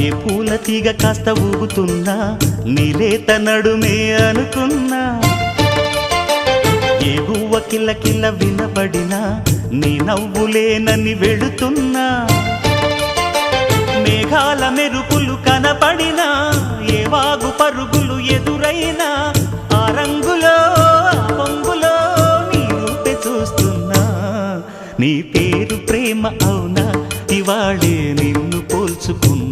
ఏ పూల తీగ కాస్త ఊగుతున్నా నీలేత నడుమే అనుకున్నా, ఏ గువ్వ కిల్ల కిల్ల వినబడినా నీ నవ్వులేనని వెళుతున్నా, మేఘాల మెరుపులు కనపడినా ఏ వాగు పరుగులు ఎదురైనా ఆ రంగులో ఆ పొంగులో నీ రూపే చూస్తున్నా. నీ పేరు ప్రేమ అవునా ఇవాళే నిన్ను పోల్చుకున్నా.